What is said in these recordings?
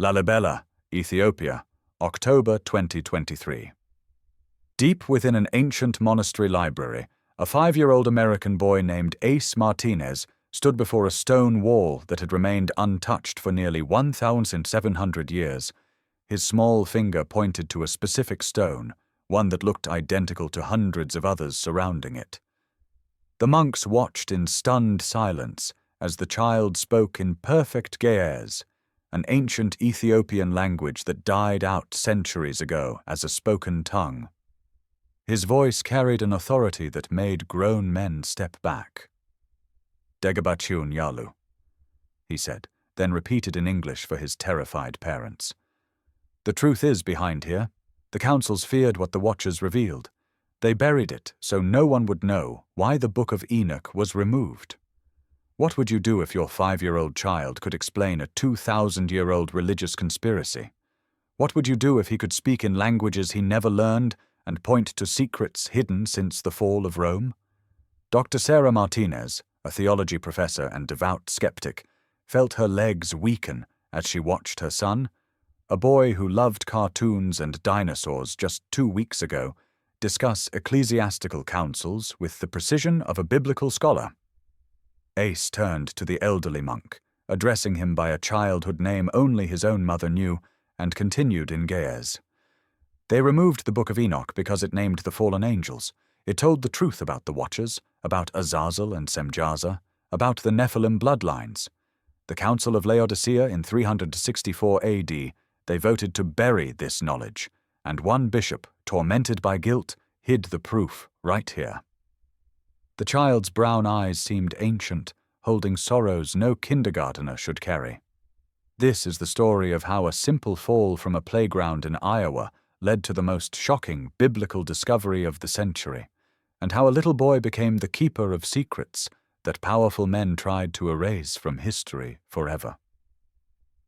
Lalibela, Ethiopia, October 2023. Deep within an ancient monastery library, a 5-year-old American boy named Ace Martinez stood before a stone wall that had remained untouched for nearly 1,700 years. His small finger pointed to a specific stone, one that looked identical to hundreds of others surrounding it. The monks watched in stunned silence as the child spoke in perfect Ge'ez, an ancient Ethiopian language that died out centuries ago as a spoken tongue. His voice carried an authority that made grown men step back. "Degabachun Yalu," he said, then repeated in English for his terrified parents. "The truth is behind here. The councils feared what the Watchers revealed. They buried it so no one would know why the Book of Enoch was removed. What would you do if your 5-year-old child could explain a 2,000-year-old religious conspiracy? What would you do if he could speak in languages he never learned and point to secrets hidden since the fall of Rome?" Dr. Sarah Martinez, a theology professor and devout skeptic, felt her legs weaken as she watched her son, a boy who loved cartoons and dinosaurs just 2 weeks ago, discuss ecclesiastical councils with the precision of a biblical scholar. Ace turned to the elderly monk, addressing him by a childhood name only his own mother knew, and continued in Ge'ez. "They removed the Book of Enoch because it named the fallen angels. It told the truth about the Watchers, about Azazel and Semjaza, about the Nephilim bloodlines. The Council of Laodicea in 364 AD, they voted to bury this knowledge, and one bishop, tormented by guilt, hid the proof right here." The child's brown eyes seemed ancient, holding sorrows no kindergartner should carry. This is the story of how a simple fall from a playground in Iowa led to the most shocking biblical discovery of the century, and how a little boy became the keeper of secrets that powerful men tried to erase from history forever.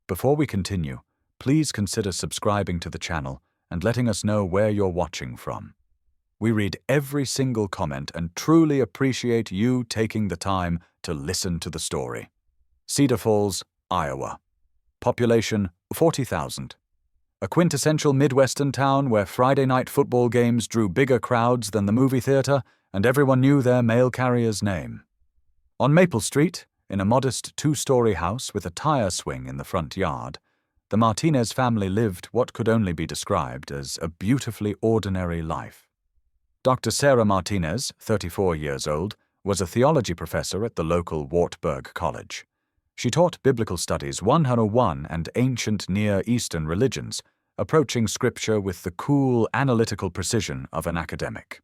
Before we continue, please consider subscribing to the channel and letting us know where you're watching from. We read every single comment and truly appreciate you taking the time to listen to the story. Cedar Falls, Iowa. Population 40,000. A quintessential Midwestern town where Friday night football games drew bigger crowds than the movie theater and everyone knew their mail carrier's name. On Maple Street, in a modest 2-story house with a tire swing in the front yard, the Martinez family lived what could only be described as a beautifully ordinary life. Dr. Sarah Martinez, 34 years old, was a theology professor at the local Wartburg College. She taught biblical studies 101 and ancient Near Eastern religions, approaching scripture with the cool, analytical precision of an academic.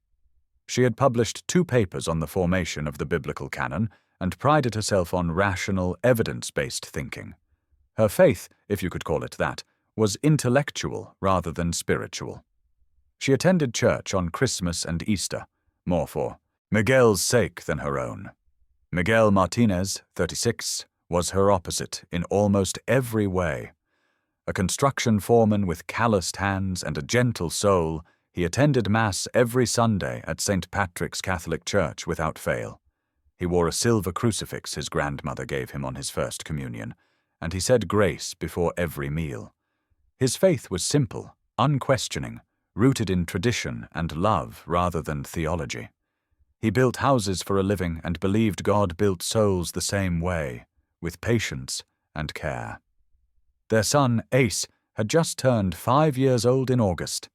She had published 2 papers on the formation of the biblical canon and prided herself on rational, evidence-based thinking. Her faith, if you could call it that, was intellectual rather than spiritual. She attended church on Christmas and Easter, more for Miguel's sake than her own. Miguel Martinez, 36, was her opposite in almost every way. A construction foreman with calloused hands and a gentle soul, he attended Mass every Sunday at St. Patrick's Catholic Church without fail. He wore a silver crucifix his grandmother gave him on his first communion, and he said grace before every meal. His faith was simple, unquestioning, rooted in tradition and love rather than theology. He built houses for a living and believed God built souls the same way, with patience and care. Their son, Ace, had just turned 5 years old in August.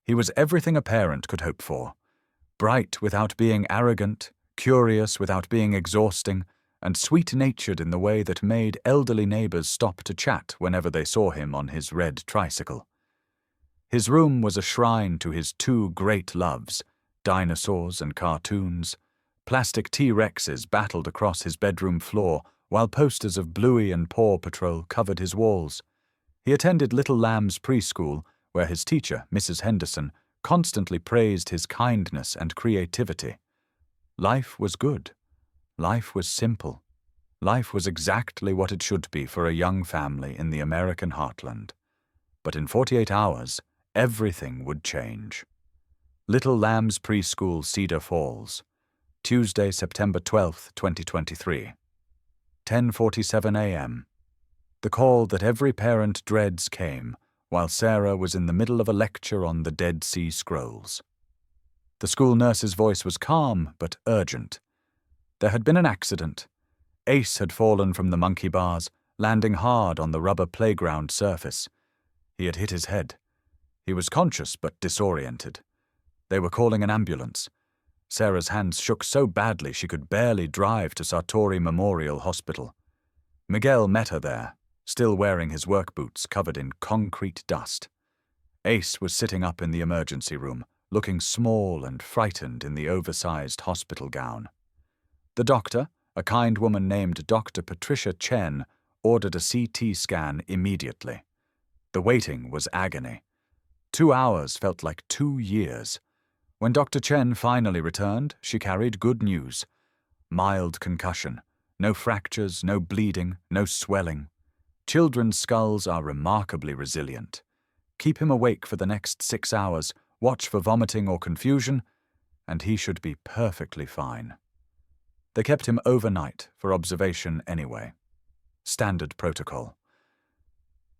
He was everything a parent could hope for. Bright without being arrogant, curious without being exhausting, and sweet-natured in the way that made elderly neighbors stop to chat whenever they saw him on his red tricycle. His room was a shrine to his 2 great loves, dinosaurs and cartoons. Plastic T-Rexes battled across his bedroom floor, while posters of Bluey and Paw Patrol covered his walls. He attended Little Lamb's preschool, where his teacher, Mrs. Henderson, constantly praised his kindness and creativity. Life was good. Life was simple. Life was exactly what it should be for a young family in the American heartland. But in 48 hours, everything would change. Little Lamb's Preschool, Cedar Falls, Tuesday, September 12, 2023. 10:47 a.m. The call that every parent dreads came while Sarah was in the middle of a lecture on the Dead Sea Scrolls. The school nurse's voice was calm but urgent. There had been an accident. Ace had fallen from the monkey bars, landing hard on the rubber playground surface. He had hit his head. He was conscious but disoriented. They were calling an ambulance. Sarah's hands shook so badly she could barely drive to Sartori Memorial Hospital. Miguel met her there, still wearing his work boots covered in concrete dust. Ace was sitting up in the emergency room, looking small and frightened in the oversized hospital gown. The doctor, a kind woman named Dr. Patricia Chen, ordered a CT scan immediately. The waiting was agony. 2 hours felt like 2 years. When Dr. Chen finally returned, she carried good news. Mild concussion. No fractures, no bleeding, no swelling. Children's skulls are remarkably resilient. Keep him awake for the next 6 hours, watch for vomiting or confusion, and he should be perfectly fine. They kept him overnight for observation anyway. Standard protocol.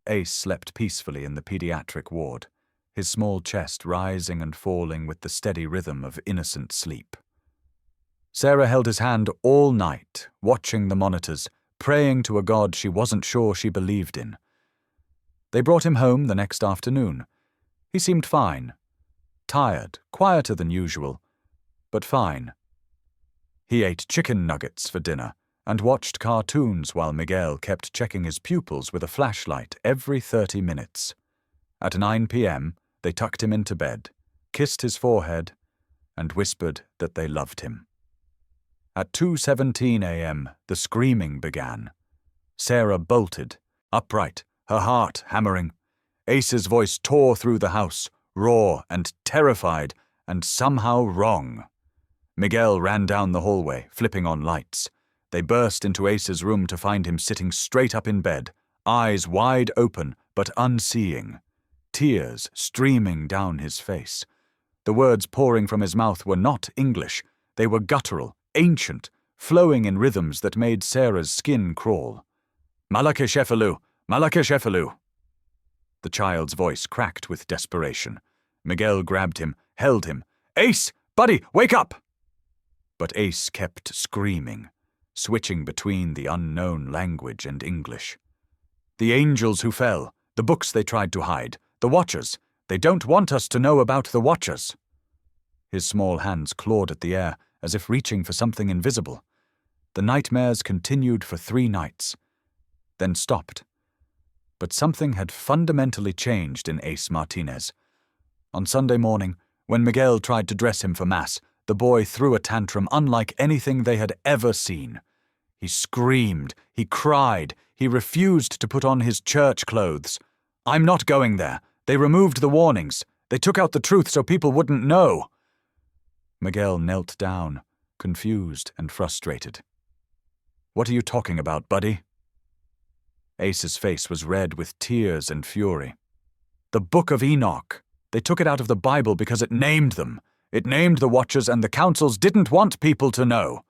Ace slept peacefully in the pediatric ward, his small chest rising and falling with the steady rhythm of innocent sleep. Sarah held his hand all night, watching the monitors, praying to a God she wasn't sure she believed in. They brought him home the next afternoon. He seemed fine. Tired, quieter than usual, but fine. He ate chicken nuggets for dinner and watched cartoons while Miguel kept checking his pupils with a flashlight every 30 minutes. At 9 p.m., they tucked him into bed, kissed his forehead, and whispered that they loved him. At 2:17 a.m., the screaming began. Sarah bolted, upright, her heart hammering. Ace's voice tore through the house, raw and terrified, and somehow wrong. Miguel ran down the hallway, flipping on lights. They burst into Ace's room to find him sitting straight up in bed, eyes wide open but unseeing, tears streaming down his face. The words pouring from his mouth were not English. They were guttural, ancient, flowing in rhythms that made Sarah's skin crawl. Malakeshefelu! Malakeshefelu! The child's voice cracked with desperation. Miguel grabbed him, held him. Ace! Buddy, wake up! But Ace kept screaming, switching between the unknown language and English. The angels who fell, the books they tried to hide, the Watchers. They don't want us to know about the Watchers. His small hands clawed at the air, as if reaching for something invisible. The nightmares continued for 3 nights, then stopped. But something had fundamentally changed in Ace Martinez. On Sunday morning, when Miguel tried to dress him for Mass, the boy threw a tantrum unlike anything they had ever seen. He screamed, he cried, he refused to put on his church clothes. I'm not going there. They removed the warnings. They took out the truth so people wouldn't know. Miguel knelt down, confused and frustrated. What are you talking about, buddy? Ace's face was red with tears and fury. The Book of Enoch. They took it out of the Bible because it named them. It named the Watchers, and the councils didn't want people to know.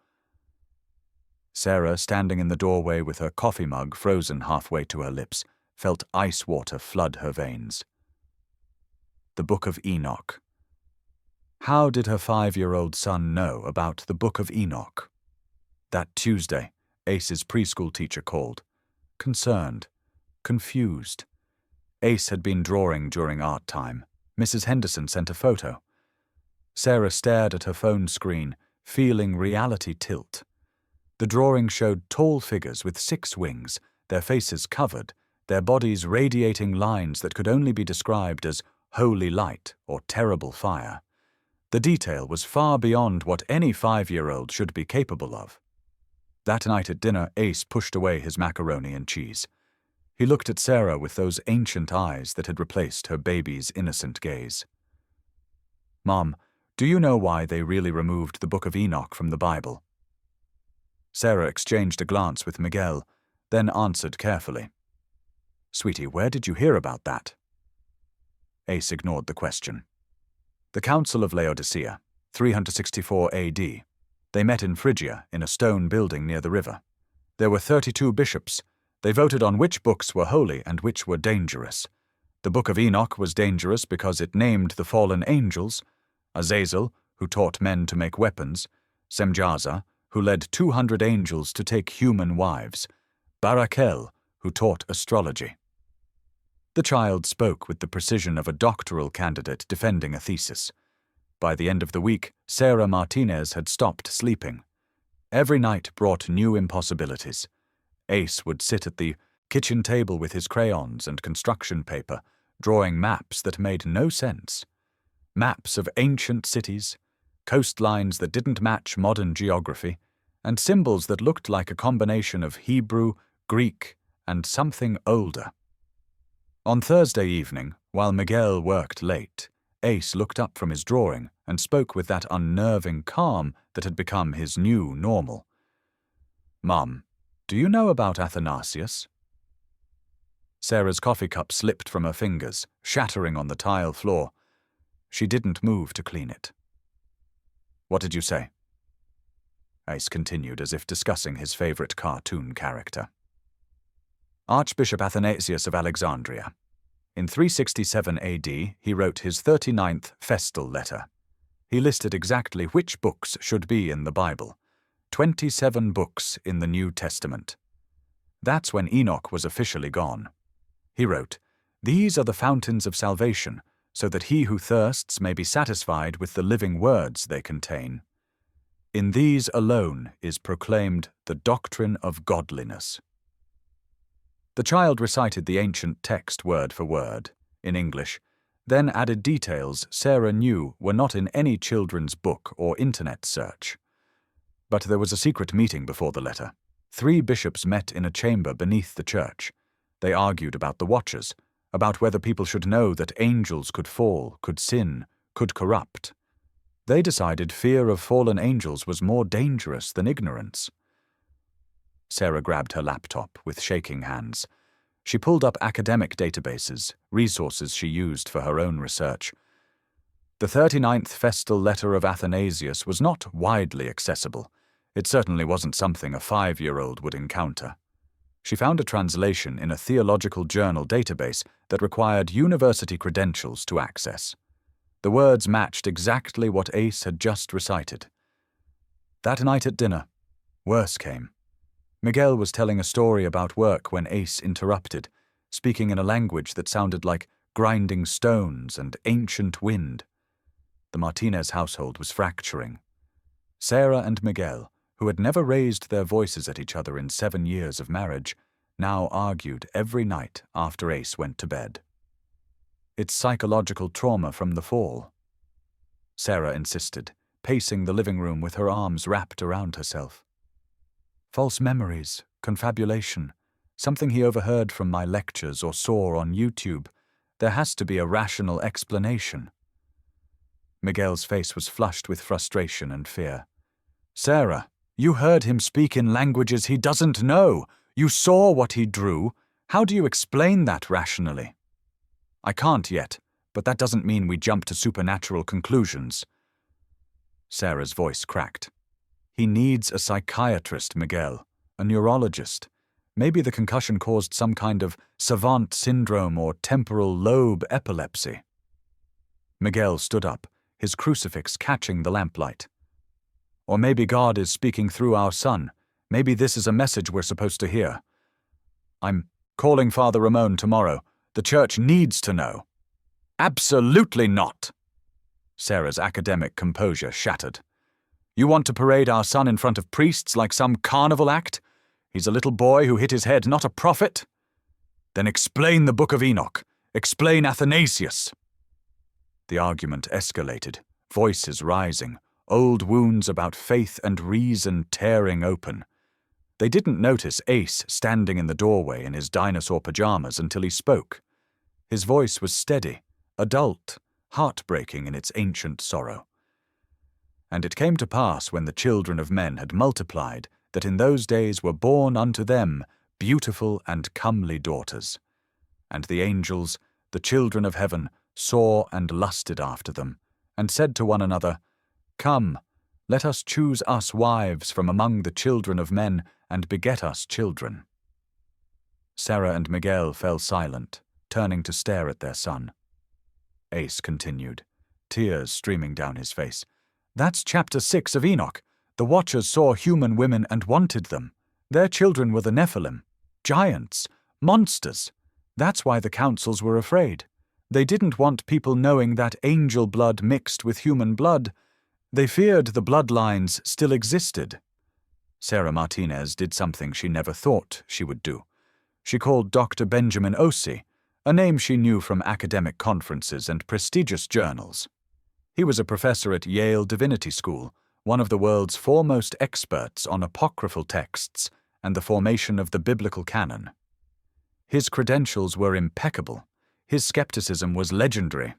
Sarah, standing in the doorway with her coffee mug frozen halfway to her lips, felt ice water flood her veins. The Book of Enoch. How did her 5-year-old son know about the Book of Enoch? That Tuesday, Ace's preschool teacher called. Concerned. Confused. Ace had been drawing during art time. Mrs. Henderson sent a photo. Sarah stared at her phone screen, feeling reality tilt. The drawing showed tall figures with 6 wings, their faces covered, their bodies radiating lines that could only be described as holy light or terrible fire. The detail was far beyond what any 5-year-old should be capable of. That night at dinner, Ace pushed away his macaroni and cheese. He looked at Sarah with those ancient eyes that had replaced her baby's innocent gaze. Mom, do you know why they really removed the Book of Enoch from the Bible? Sarah exchanged a glance with Miguel, then answered carefully. Sweetie, where did you hear about that? Ace ignored the question. The Council of Laodicea, 364 AD. They met in Phrygia in a stone building near the river. There were 32 bishops. They voted on which books were holy and which were dangerous. The Book of Enoch was dangerous because it named the fallen angels: Azazel, who taught men to make weapons; Semjaza, who led 200 angels to take human wives; Barakel, who taught astrology. The child spoke with the precision of a doctoral candidate defending a thesis. By the end of the week, Sarah Martinez had stopped sleeping. Every night brought new impossibilities. Ace would sit at the kitchen table with his crayons and construction paper, drawing maps that made no sense. Maps of ancient cities, coastlines that didn't match modern geography, and symbols that looked like a combination of Hebrew, Greek, and something older. On Thursday evening, while Miguel worked late, Ace looked up from his drawing and spoke with that unnerving calm that had become his new normal. "Mum, do you know about Athanasius?" Sarah's coffee cup slipped from her fingers, shattering on the tile floor. She didn't move to clean it. "What did you say?" Ace continued as if discussing his favorite cartoon character. Archbishop Athanasius of Alexandria. In 367 AD, he wrote his 39th festal letter. He listed exactly which books should be in the Bible: 27 books in the New Testament. That's when Enoch was officially gone. He wrote, "These are the fountains of salvation, so that he who thirsts may be satisfied with the living words they contain. In these alone is proclaimed the doctrine of godliness." The child recited the ancient text word for word, in English, then added details Sarah knew were not in any children's book or internet search. But there was a secret meeting before the letter. 3 bishops met in a chamber beneath the church. They argued about the watchers, about whether people should know that angels could fall, could sin, could corrupt. They decided fear of fallen angels was more dangerous than ignorance. Sarah grabbed her laptop with shaking hands. She pulled up academic databases, resources she used for her own research. The 39th festal letter of Athanasius was not widely accessible. It certainly wasn't something a 5-year-old would encounter. She found a translation in a theological journal database that required university credentials to access. The words matched exactly what Ace had just recited. That night at dinner, worse came. Miguel was telling a story about work when Ace interrupted, speaking in a language that sounded like grinding stones and ancient wind. The Martinez household was fracturing. Sarah and Miguel, who had never raised their voices at each other in 7 years of marriage, now argued every night after Ace went to bed. It's psychological trauma from the fall. Sarah insisted, pacing the living room with her arms wrapped around herself. False memories, confabulation, something he overheard from my lectures or saw on YouTube. There has to be a rational explanation. Miguel's face was flushed with frustration and fear. "Sarah, you heard him speak in languages he doesn't know. You saw what he drew. How do you explain that rationally?" "I can't yet, but that doesn't mean we jump to supernatural conclusions." Sarah's voice cracked. "He needs a psychiatrist, Miguel, a neurologist. Maybe the concussion caused some kind of savant syndrome or temporal lobe epilepsy." Miguel stood up, his crucifix catching the lamplight. "Or maybe God is speaking through our son. Maybe this is a message we're supposed to hear. I'm calling Father Ramon tomorrow. The church needs to know." "Absolutely not!" Sarah's academic composure shattered. "You want to parade our son in front of priests like some carnival act? He's a little boy who hit his head, not a prophet? Then explain the Book of Enoch. Explain Athanasius." The argument escalated, voices rising, old wounds about faith and reason tearing open. They didn't notice Ace standing in the doorway in his dinosaur pajamas until he spoke. His voice was steady, adult, heartbreaking in its ancient sorrow. "And it came to pass when the children of men had multiplied, that in those days were born unto them beautiful and comely daughters. And the angels, the children of heaven, saw and lusted after them, and said to one another, Come, let us choose us wives from among the children of men, and beget us children." Sarah and Miguel fell silent, turning to stare at their son. Ace continued, tears streaming down his face. That's chapter 6 of Enoch. The Watchers saw human women and wanted them. Their children were the Nephilim, giants, monsters. That's why the councils were afraid. They didn't want people knowing that angel blood mixed with human blood. They feared the bloodlines still existed. Sarah Martinez did something she never thought she would do. She called Dr. Benjamin Osei, a name she knew from academic conferences and prestigious journals. He was a professor at Yale Divinity School, one of the world's foremost experts on apocryphal texts and the formation of the biblical canon. His credentials were impeccable. His skepticism was legendary.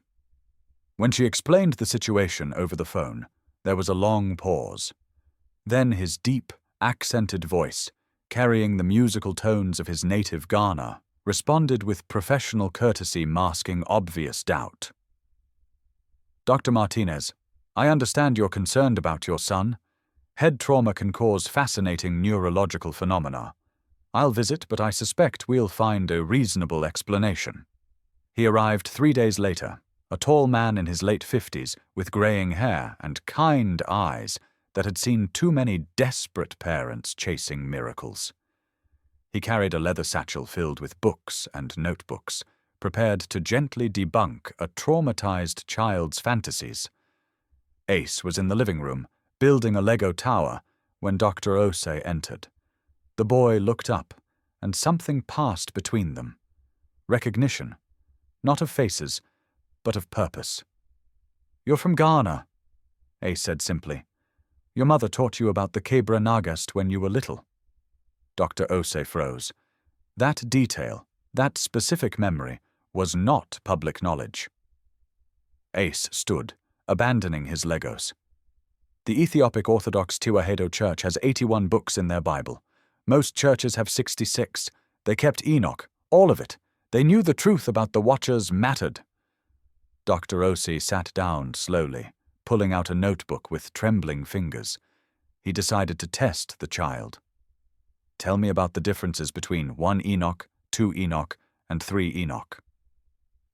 When she explained the situation over the phone, there was a long pause. Then his deep, accented voice, carrying the musical tones of his native Ghana, responded with professional courtesy masking obvious doubt. Dr. Martinez, I understand you're concerned about your son. Head trauma can cause fascinating neurological phenomena. I'll visit, but I suspect we'll find a reasonable explanation. He arrived 3 days later, a tall man in his late 50s with graying hair and kind eyes that had seen too many desperate parents chasing miracles. He carried a leather satchel filled with books and notebooks, prepared to gently debunk a traumatized child's fantasies. Ace was in the living room, building a Lego tower, when Dr. Osei entered. The boy looked up, and something passed between them. Recognition, not of faces, but of purpose. You're from Ghana, Ace said simply. Your mother taught you about the Kebra Nagast when you were little. Dr. Osei froze. That detail, that specific memory, was not public knowledge. Ace stood, abandoning his Legos. The Ethiopic Orthodox Tewahedo Church has 81 books in their Bible. Most churches have 66. They kept Enoch, all of it. They knew the truth about the Watchers mattered. Dr. Osei sat down slowly, pulling out a notebook with trembling fingers. He decided to test the child. Tell me about the differences between 1 Enoch, 2 Enoch, and 3 Enoch.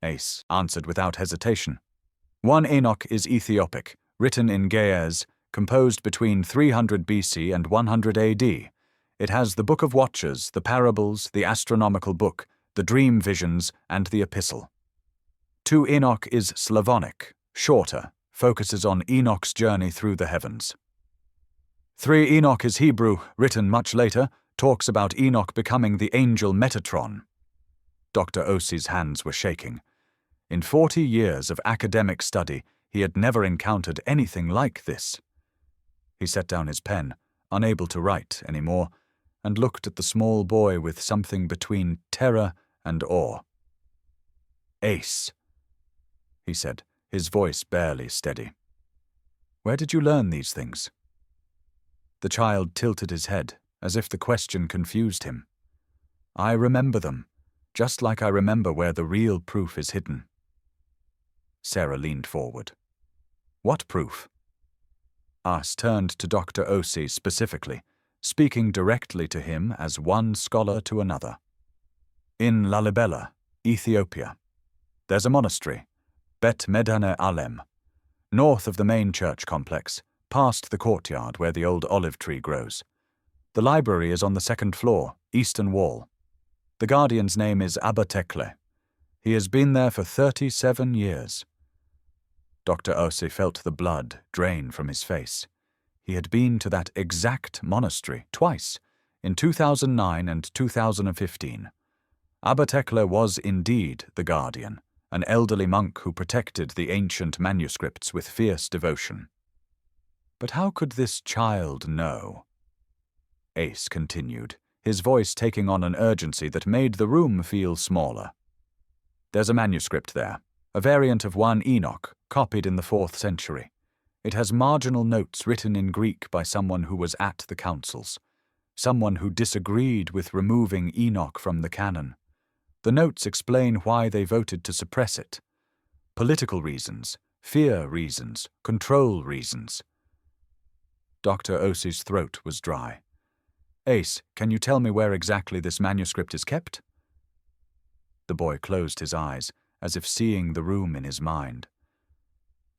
Ace answered without hesitation. 1 Enoch is Ethiopic, written in Ge'ez, composed between 300 BC and 100 AD. It has the Book of Watchers, the parables, the astronomical book, the dream visions, and the epistle. 2 Enoch is Slavonic, shorter, focuses on Enoch's journey through the heavens. 3 Enoch is Hebrew, written much later, talks about Enoch becoming the angel Metatron. Dr. Osei's hands were shaking. In 40 years of academic study, he had never encountered anything like this. He set down his pen, unable to write anymore, and looked at the small boy with something between terror and awe. Ace, he said, his voice barely steady. Where did you learn these things? The child tilted his head, as if the question confused him. I remember them, just like I remember where the real proof is hidden. Sarah leaned forward. What proof? As turned to Dr. Osei specifically, speaking directly to him as one scholar to another. In Lalibela, Ethiopia, there's a monastery, Bet Medane Alem, north of the main church complex, past the courtyard where the old olive tree grows. The library is on the 2nd floor, eastern wall. The guardian's name is Abba Tekle. He has been there for 37 years. Dr. Osei felt the blood drain from his face. He had been to that exact monastery twice, in 2009 and 2015. Abba Tekle was indeed the guardian, an elderly monk who protected the ancient manuscripts with fierce devotion. But how could this child know? Ace continued, his voice taking on an urgency that made the room feel smaller. There's a manuscript there, a variant of 1 Enoch, copied in the 4th century. It has marginal notes written in Greek by someone who was at the councils, someone who disagreed with removing Enoch from the canon. The notes explain why they voted to suppress it. Political reasons, fear reasons, control reasons. Dr. Osei's throat was dry. Ace, can you tell me where exactly this manuscript is kept? The boy closed his eyes, as if seeing the room in his mind.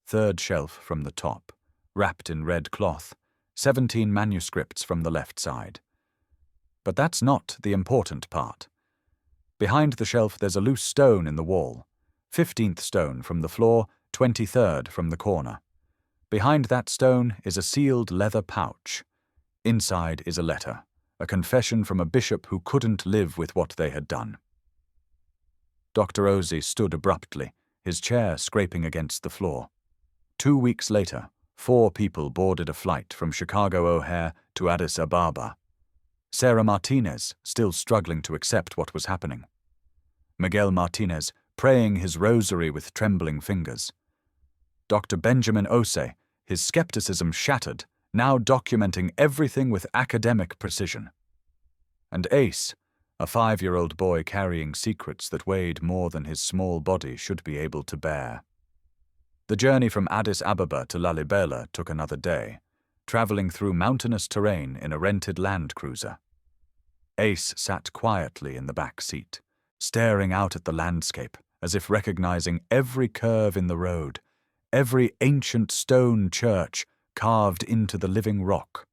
Third shelf from the top, wrapped in red cloth, 17 manuscripts from the left side. But that's not the important part. Behind the shelf there's a loose stone in the wall, 15th stone from the floor, 23rd from the corner. Behind that stone is a sealed leather pouch. Inside is a letter, a confession from a bishop who couldn't live with what they had done. Dr. Ozzy stood abruptly, his chair scraping against the floor. 2 weeks later, 4 people boarded a flight from Chicago O'Hare to Addis Ababa. Sarah Martinez, still struggling to accept what was happening. Miguel Martinez, praying his rosary with trembling fingers. Dr. Benjamin Ose, his skepticism shattered, now documenting everything with academic precision. And Ace, a 5-year-old boy carrying secrets that weighed more than his small body should be able to bear. The journey from Addis Ababa to Lalibela took another day, traveling through mountainous terrain in a rented land cruiser. Ace sat quietly in the back seat, staring out at the landscape as if recognizing every curve in the road, every ancient stone church carved into the living rock.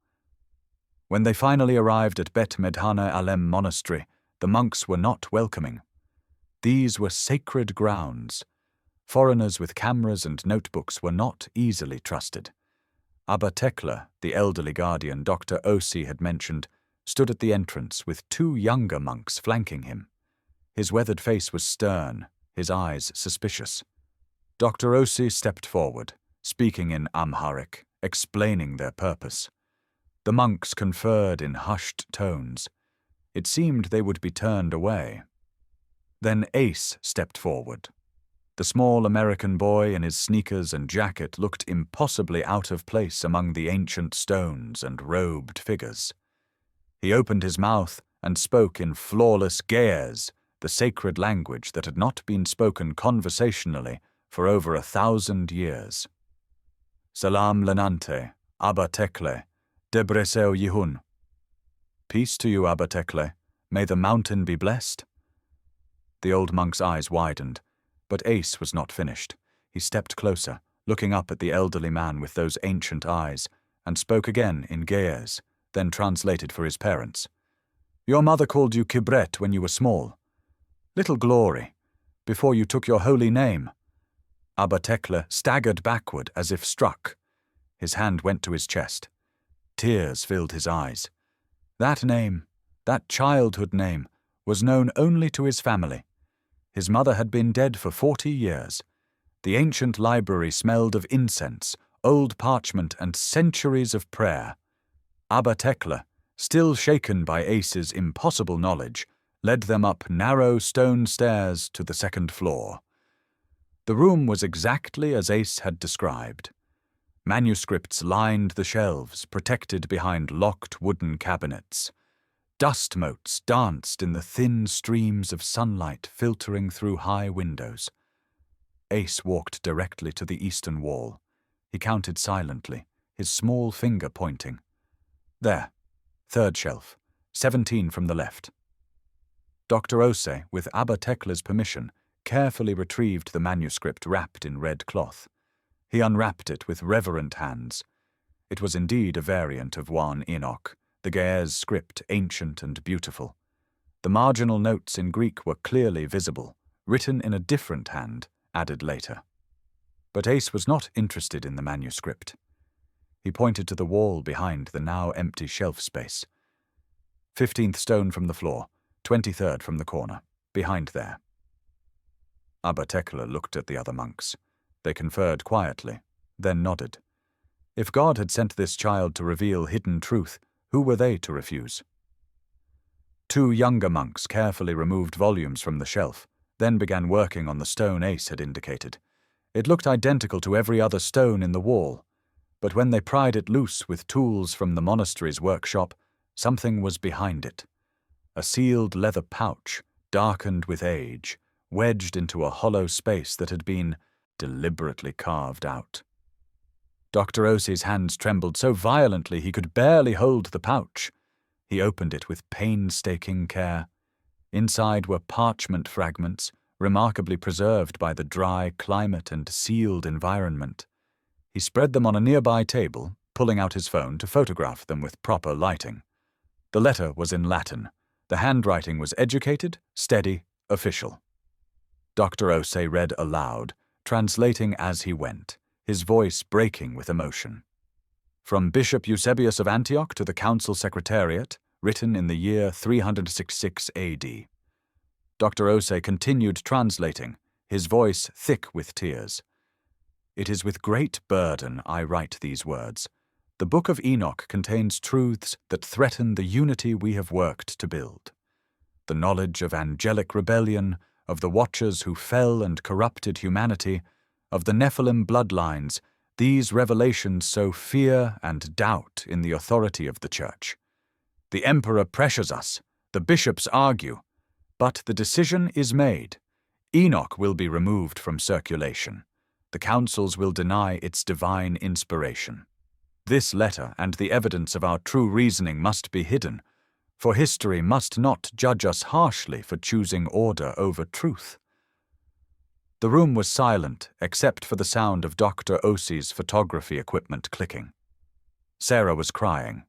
When they finally arrived at Bet Medhana Alem Monastery, the monks were not welcoming. These were sacred grounds. Foreigners with cameras and notebooks were not easily trusted. Abba Tekla, the elderly guardian Dr. Osi had mentioned, stood at the entrance with 2 younger monks flanking him. His weathered face was stern, his eyes suspicious. Dr. Osi stepped forward, speaking in Amharic, explaining their purpose. The monks conferred in hushed tones. It seemed they would be turned away. Then Ace stepped forward. The small American boy in his sneakers and jacket looked impossibly out of place among the ancient stones and robed figures. He opened his mouth and spoke in flawless Ge'ez, the sacred language that had not been spoken conversationally for over 1,000 years. Salam Lenante, Abba Tekle, Debreseo Yihun. Peace to you, Abba Tekle. May the mountain be blessed. The old monk's eyes widened, but Ace was not finished. He stepped closer, looking up at the elderly man with those ancient eyes, and spoke again in Ge'ez, then translated for his parents. Your mother called you Kibret when you were small. Little glory, before you took your holy name. Abba Tekle staggered backward as if struck. His hand went to his chest. Tears filled his eyes. That name, that childhood name, was known only to his family. His mother had been dead for 40 years. The ancient library smelled of incense, old parchment, and centuries of prayer. Abba Tekle, still shaken by Ace's impossible knowledge, led them up narrow stone stairs to the 2nd floor. The room was exactly as Ace had described. Manuscripts lined the shelves, protected behind locked wooden cabinets. Dust motes danced in the thin streams of sunlight filtering through high windows. Ace walked directly to the eastern wall. He counted silently, his small finger pointing. There, 3rd shelf, 17 from the left. Dr. Ose, with Abba Tekle's permission, carefully retrieved the manuscript wrapped in red cloth. He unwrapped it with reverent hands. It was indeed a variant of Book of Enoch, the Ge'ez script ancient and beautiful. The marginal notes in Greek were clearly visible, written in a different hand, added later. But Ace was not interested in the manuscript. He pointed to the wall behind the now empty shelf space. 15th stone from the floor, 23rd from the corner, behind there. Abba Tekle looked at the other monks. They conferred quietly, then nodded. If God had sent this child to reveal hidden truth, who were they to refuse? 2 younger monks carefully removed volumes from the shelf, then began working on the stone Ace had indicated. It looked identical to every other stone in the wall, but when they pried it loose with tools from the monastery's workshop, something was behind it. A sealed leather pouch, darkened with age, wedged into a hollow space that had been deliberately carved out. Dr. Ose's hands trembled so violently he could barely hold the pouch. He opened it with painstaking care. Inside were parchment fragments, remarkably preserved by the dry climate and sealed environment. He spread them on a nearby table, pulling out his phone to photograph them with proper lighting. The letter was in Latin. The handwriting was educated, steady, official. Dr. Osei read aloud, translating as he went, his voice breaking with emotion. From Bishop Eusebius of Antioch to the Council Secretariat, written in the year 366 AD. Dr. Osei continued translating, his voice thick with tears. It is with great burden I write these words. The Book of Enoch contains truths that threaten the unity we have worked to build. The knowledge of angelic rebellion, of the Watchers who fell and corrupted humanity, of the Nephilim bloodlines, these revelations sow fear and doubt in the authority of the Church. The Emperor pressures us, the bishops argue, but the decision is made. Enoch will be removed from circulation. The councils will deny its divine inspiration. This letter and the evidence of our true reasoning must be hidden, for history must not judge us harshly for choosing order over truth. The room was silent except for the sound of Dr. Osei's photography equipment clicking. Sarah was crying.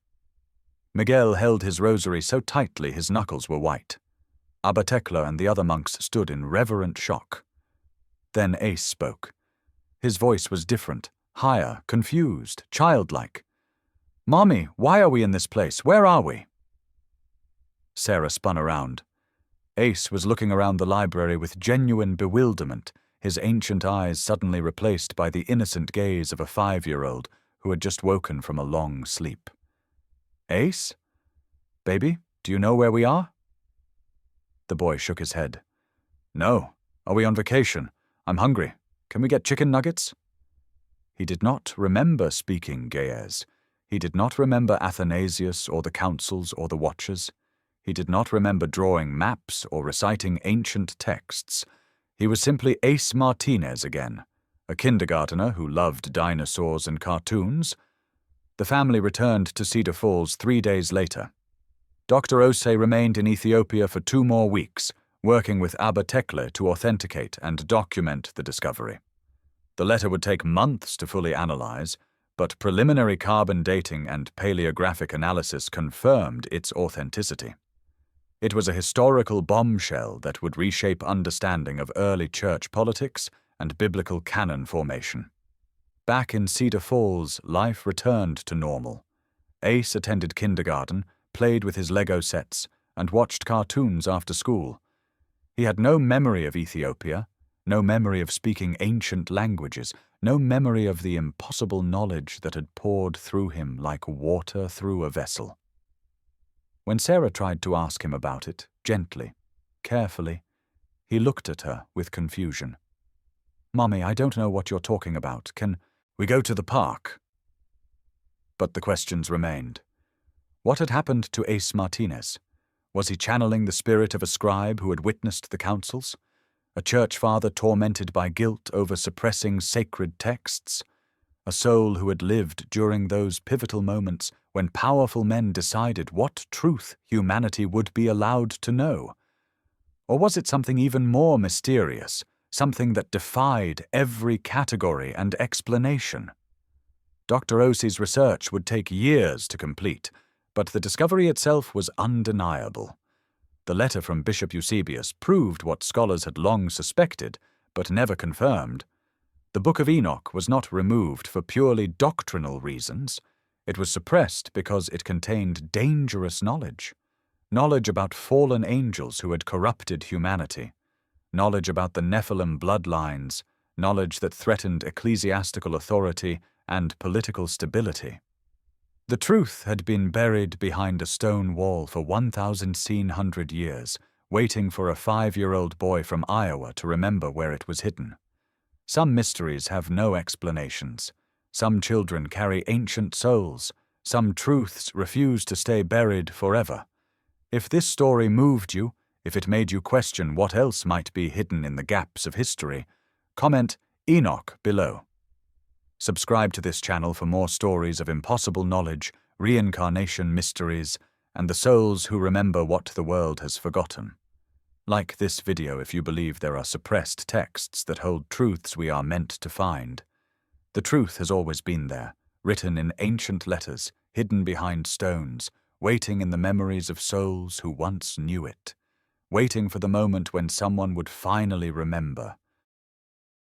Miguel held his rosary so tightly his knuckles were white. Abba Tekla and the other monks stood in reverent shock. Then Ace spoke. His voice was different, higher, confused, childlike. "Mommy, why are we in this place? Where are we?" Sarah spun around. Ace was looking around the library with genuine bewilderment, his ancient eyes suddenly replaced by the innocent gaze of a 5-year-old who had just woken from a long sleep. "Ace? Baby, do you know where we are?" The boy shook his head. "No. Are we on vacation? I'm hungry. Can we get chicken nuggets?" He did not remember speaking Ge'ez. He did not remember Athanasius or the councils or the Watchers. He did not remember drawing maps or reciting ancient texts. He was simply Ace Martinez again, a kindergartner who loved dinosaurs and cartoons. The family returned to Cedar Falls 3 days later. Dr. Osei remained in Ethiopia for 2 more weeks, working with Abba Tekla to authenticate and document the discovery. The letter would take months to fully analyze, but preliminary carbon dating and paleographic analysis confirmed its authenticity. It was a historical bombshell that would reshape understanding of early church politics and biblical canon formation. Back in Cedar Falls, life returned to normal. Ace attended kindergarten, played with his Lego sets, and watched cartoons after school. He had no memory of Ethiopia, no memory of speaking ancient languages, no memory of the impossible knowledge that had poured through him like water through a vessel. When Sarah tried to ask him about it, gently, carefully, he looked at her with confusion. "Mommy, I don't know what you're talking about. Can we go to the park?" But the questions remained. What had happened to Ace Martinez? Was he channeling the spirit of a scribe who had witnessed the councils? A church father tormented by guilt over suppressing sacred texts? A soul who had lived during those pivotal moments when powerful men decided what truth humanity would be allowed to know? Or was it something even more mysterious, something that defied every category and explanation? Dr. Osei's research would take years to complete, but the discovery itself was undeniable. The letter from Bishop Eusebius proved what scholars had long suspected, but never confirmed. The Book of Enoch was not removed for purely doctrinal reasons. It was suppressed because it contained dangerous knowledge. Knowledge about fallen angels who had corrupted humanity. Knowledge about the Nephilim bloodlines. Knowledge that threatened ecclesiastical authority and political stability. The truth had been buried behind a stone wall for 1,100 years, waiting for a 5-year-old boy from Iowa to remember where it was hidden. Some mysteries have no explanations. Some children carry ancient souls. Some truths refuse to stay buried forever. If this story moved you, if it made you question what else might be hidden in the gaps of history, comment Enoch below. Subscribe to this channel for more stories of impossible knowledge, reincarnation mysteries, and the souls who remember what the world has forgotten. Like this video if you believe there are suppressed texts that hold truths we are meant to find. The truth has always been there, written in ancient letters, hidden behind stones, waiting in the memories of souls who once knew it, waiting for the moment when someone would finally remember.